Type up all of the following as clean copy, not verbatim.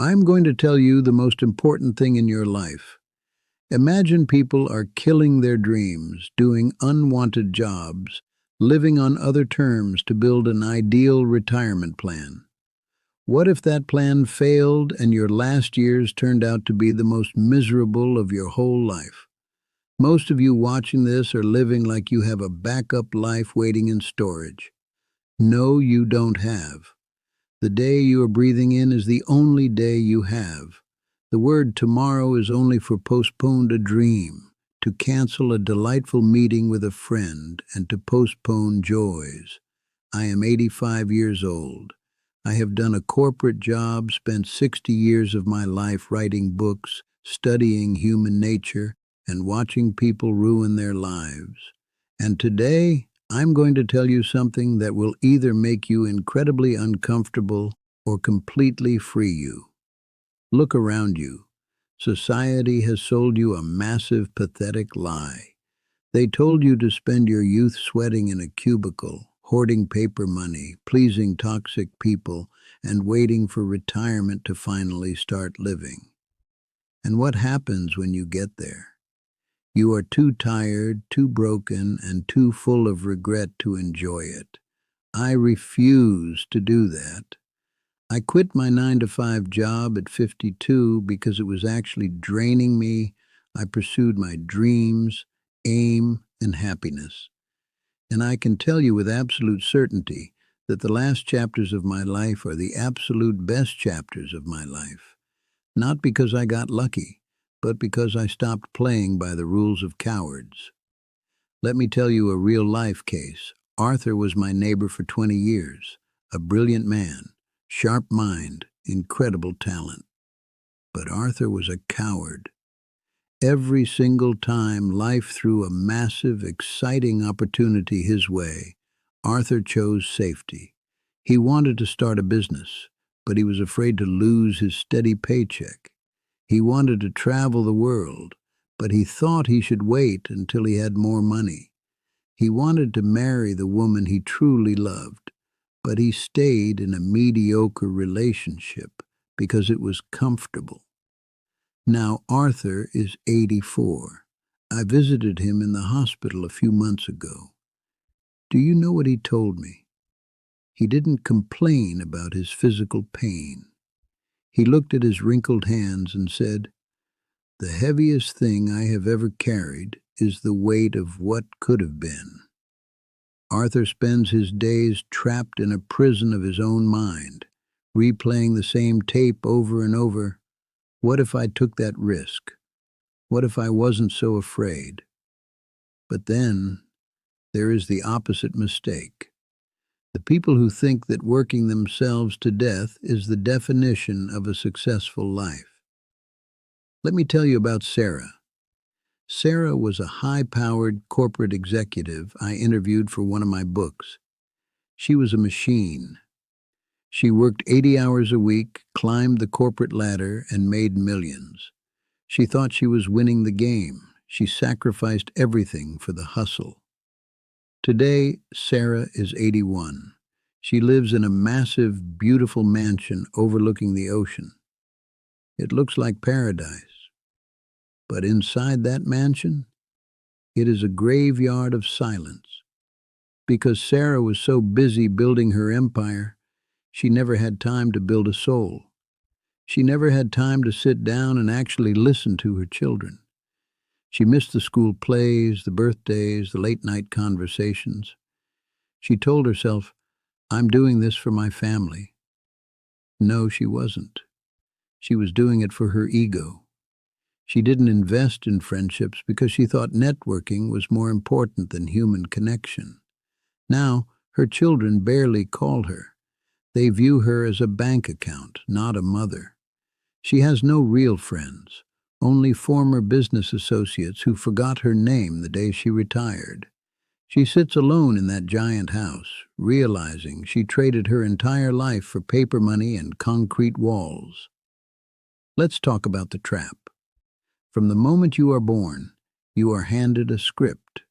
I'm going to tell you the most important thing in your life. Imagine people are killing their dreams, doing unwanted jobs, living on other terms to build an ideal retirement plan. What if that plan failed and your last years turned out to be the most miserable of your whole life? Most of you watching this are living like you have a backup life waiting in storage. No, you don't have. The day you are breathing in is the only day you have. The word tomorrow is only for postponed a dream, to cancel a delightful meeting with a friend, and to postpone joys. I am 85 years old. I have done a corporate job, spent 60 years of my life writing books, studying human nature, and watching people ruin their lives. And today, I'm going to tell you something that will either make you incredibly uncomfortable or completely free you. Look around you. Society has sold you a massive, pathetic lie. They told you to spend your youth sweating in a cubicle, hoarding paper money, pleasing toxic people, and waiting for retirement to finally start living. And what happens when you get there? You are too tired, too broken, and too full of regret to enjoy it. I refuse to do that. I quit my 9-to-5 job at 52 because it was actually draining me. I pursued my dreams, aim, and happiness. And I can tell you with absolute certainty that the last chapters of my life are the absolute best chapters of my life. Not because I got lucky, but because I stopped playing by the rules of cowards. Let me tell you a real-life case. Arthur was my neighbor for 20 years, a brilliant man, sharp mind, incredible talent. But Arthur was a coward. Every single time life threw a massive, exciting opportunity his way, Arthur chose safety. He wanted to start a business, but he was afraid to lose his steady paycheck. He wanted to travel the world, but he thought he should wait until he had more money. He wanted to marry the woman he truly loved, but he stayed in a mediocre relationship because it was comfortable. Now Arthur is 84. I visited him in the hospital a few months ago. Do you know what he told me? He didn't complain about his physical pain. He looked at his wrinkled hands and said, "The heaviest thing I have ever carried is the weight of what could have been." Arthur spends his days trapped in a prison of his own mind, replaying the same tape over and over. What if I took that risk? What if I wasn't so afraid? But then there is the opposite mistake. The people who think that working themselves to death is the definition of a successful life. Let me tell you about Sarah. Sarah was a high-powered corporate executive I interviewed for one of my books. She was a machine. She worked 80 hours a week, climbed the corporate ladder, and made millions. She thought she was winning the game. She sacrificed everything for the hustle. Today, Sarah is 81. She lives in a massive, beautiful mansion overlooking the ocean. It looks like paradise. But inside that mansion, it is a graveyard of silence. Because Sarah was so busy building her empire, she never had time to build a soul. She never had time to sit down and actually listen to her children. She missed the school plays, the birthdays, the late-night conversations. She told herself, "I'm doing this for my family." No, she wasn't. She was doing it for her ego. She didn't invest in friendships because she thought networking was more important than human connection. Now, her children barely call her. They view her as a bank account, not a mother. She has no real friends. Only former business associates who forgot her name the day she retired. She sits alone in that giant house, realizing she traded her entire life for paper money and concrete walls. Let's talk about the trap. From the moment you are born, you are handed a script.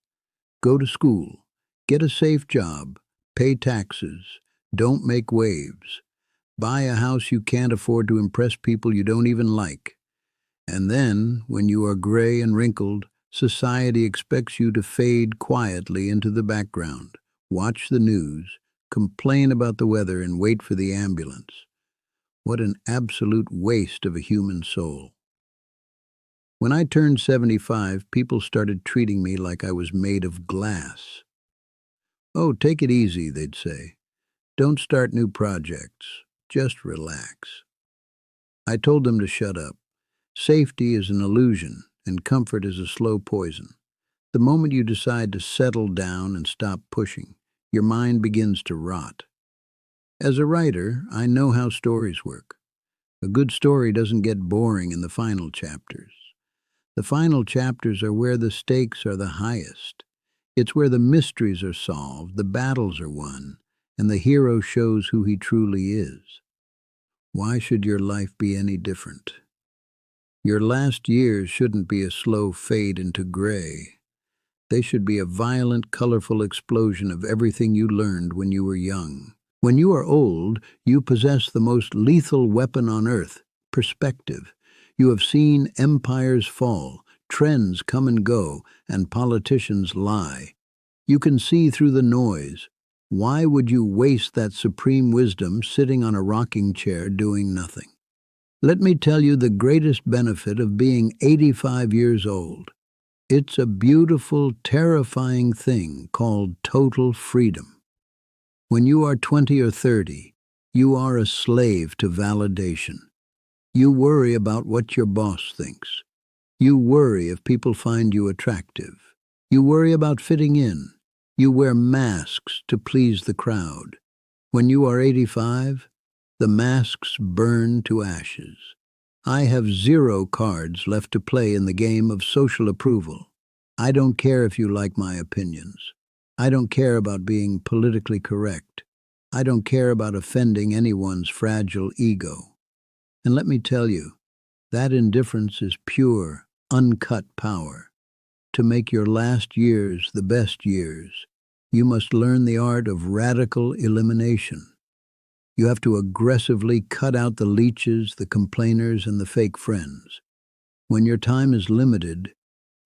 Go to school, get a safe job, pay taxes, don't make waves. Buy a house you can't afford to impress people you don't even like. And then, when you are gray and wrinkled, society expects you to fade quietly into the background, watch the news, complain about the weather, and wait for the ambulance. What an absolute waste of a human soul. When I turned 75, people started treating me like I was made of glass. "Oh, take it easy," they'd say. "Don't start new projects. Just relax." I told them to shut up. Safety is an illusion, and comfort is a slow poison. The moment you decide to settle down and stop pushing, your mind begins to rot. As a writer, I know how stories work. A good story doesn't get boring in the final chapters. The final chapters are where the stakes are the highest. It's where the mysteries are solved, the battles are won, and the hero shows who he truly is. Why should your life be any different? Your last years shouldn't be a slow fade into gray. They should be a violent, colorful explosion of everything you learned when you were young. When you are old, you possess the most lethal weapon on earth, perspective. You have seen empires fall, trends come and go, and politicians lie. You can see through the noise. Why would you waste that supreme wisdom sitting on a rocking chair doing nothing? Let me tell you the greatest benefit of being 85 years old. It's a beautiful, terrifying thing called total freedom. When you are 20 or 30, you are a slave to validation. You worry about what your boss thinks. You worry if people find you attractive. You worry about fitting in. You wear masks to please the crowd. When you are 85, the masks burn to ashes. I have 0 cards left to play in the game of social approval. I don't care if you like my opinions. I don't care about being politically correct. I don't care about offending anyone's fragile ego. And let me tell you, that indifference is pure, uncut power. To make your last years the best years, you must learn the art of radical elimination. You have to aggressively cut out the leeches, the complainers, and the fake friends. When your time is limited,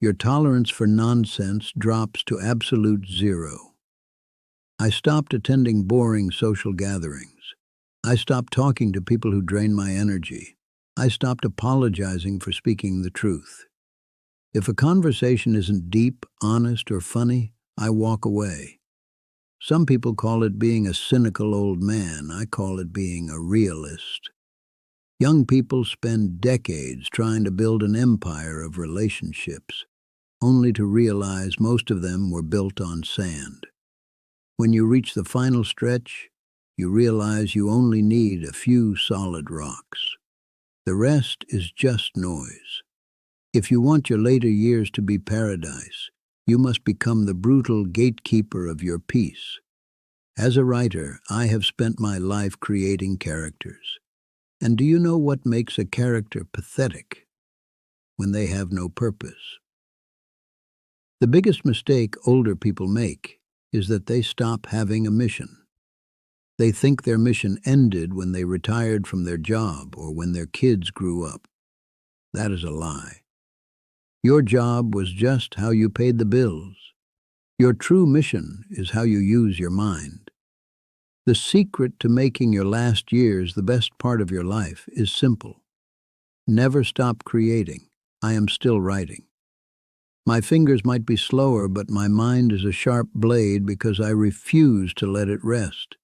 your tolerance for nonsense drops to absolute 0. I stopped attending boring social gatherings. I stopped talking to people who drain my energy. I stopped apologizing for speaking the truth. If a conversation isn't deep, honest, or funny, I walk away. Some people call it being a cynical old man. I call it being a realist. Young people spend decades trying to build an empire of relationships, only to realize most of them were built on sand. When you reach the final stretch, you realize you only need a few solid rocks. The rest is just noise. If you want your later years to be paradise, you must become the brutal gatekeeper of your peace. As a writer, I have spent my life creating characters. And do you know what makes a character pathetic? When they have no purpose. The biggest mistake older people make is that they stop having a mission. They think their mission ended when they retired from their job or when their kids grew up. That is a lie. Your job was just how you paid the bills. Your true mission is how you use your mind. The secret to making your last years the best part of your life is simple. Never stop creating. I am still writing. My fingers might be slower, but my mind is a sharp blade because I refuse to let it rest.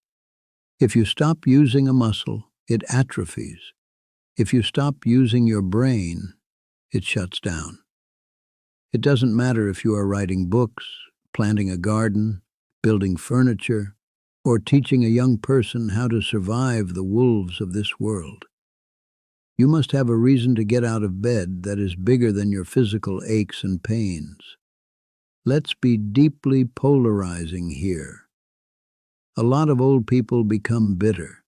If you stop using a muscle, it atrophies. If you stop using your brain, it shuts down. It doesn't matter if you are writing books, planting a garden, building furniture, or teaching a young person how to survive the wolves of this world. You must have a reason to get out of bed that is bigger than your physical aches and pains. Let's be deeply polarizing here. A lot of old people become bitter.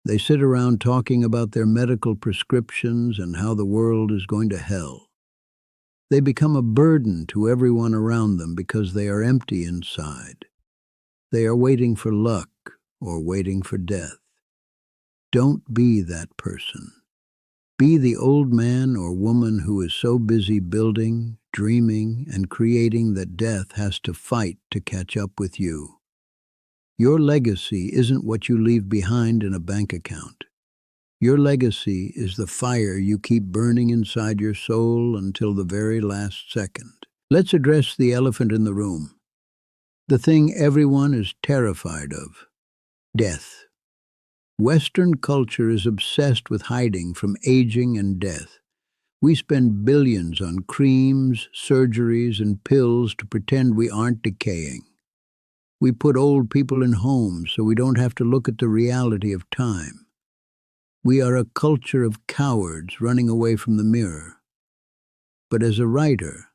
They sit around talking about their medical prescriptions and how the world is going to hell. They become a burden to everyone around them because they are empty inside. They are waiting for luck or waiting for death. Don't be that person. Be the old man or woman who is so busy building, dreaming, and creating that death has to fight to catch up with you. Your legacy isn't what you leave behind in a bank account. Your legacy is the fire you keep burning inside your soul until the very last second. Let's address the elephant in the room. The thing everyone is terrified of. Death. Western culture is obsessed with hiding from aging and death. We spend billions on creams, surgeries, and pills to pretend we aren't decaying. We put old people in homes so we don't have to look at the reality of time. We are a culture of cowards running away from the mirror. But as a writer,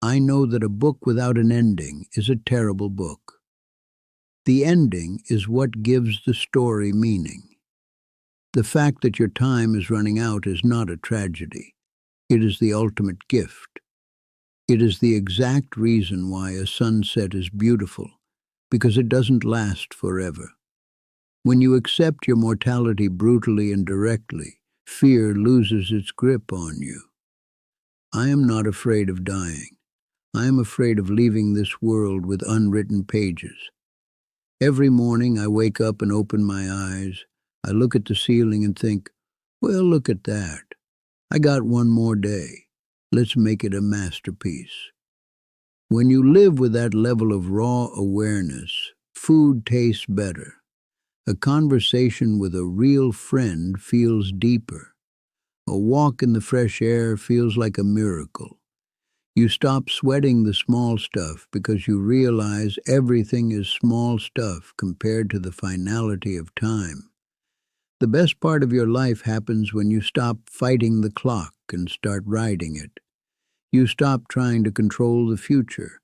I know that a book without an ending is a terrible book. The ending is what gives the story meaning. The fact that your time is running out is not a tragedy. It is the ultimate gift. It is the exact reason why a sunset is beautiful, because it doesn't last forever. When you accept your mortality brutally and directly, fear loses its grip on you. I am not afraid of dying. I am afraid of leaving this world with unwritten pages. Every morning I wake up and open my eyes. I look at the ceiling and think, well, look at that. I got one more day. Let's make it a masterpiece. When you live with that level of raw awareness, food tastes better. A conversation with a real friend feels deeper. A walk in the fresh air feels like a miracle. You stop sweating the small stuff because you realize everything is small stuff compared to the finality of time. The best part of your life happens when you stop fighting the clock and start riding it. You stop trying to control the future,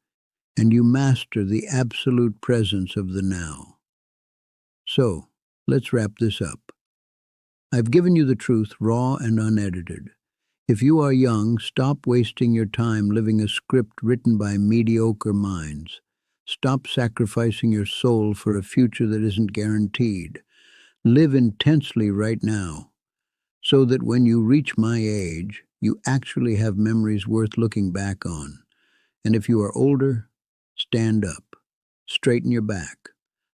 and you master the absolute presence of the now. So, let's wrap this up. I've given you the truth raw and unedited. If you are young, stop wasting your time living a script written by mediocre minds. Stop sacrificing your soul for a future that isn't guaranteed. Live intensely right now, so that when you reach my age, you actually have memories worth looking back on. And if you are older, stand up. Straighten your back.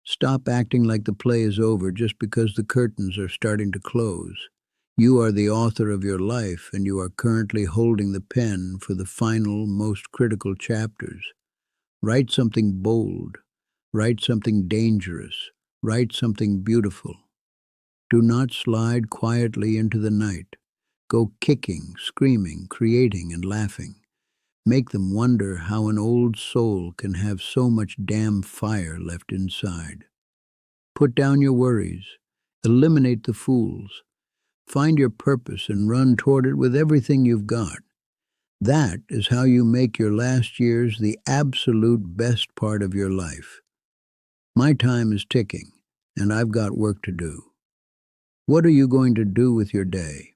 Stop acting like the play is over just because the curtains are starting to close. You are the author of your life, and you are currently holding the pen for the final, most critical chapters. Write something bold. Write something dangerous. Write something beautiful. Do not slide quietly into the night. Go kicking, screaming, creating, and laughing. Make them wonder how an old soul can have so much damn fire left inside. Put down your worries. Eliminate the fools. Find your purpose and run toward it with everything you've got. That is how you make your last years the absolute best part of your life. My time is ticking, and I've got work to do. What are you going to do with your day?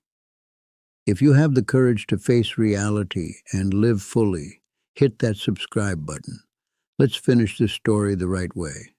If you have the courage to face reality and live fully, hit that subscribe button. Let's finish this story the right way.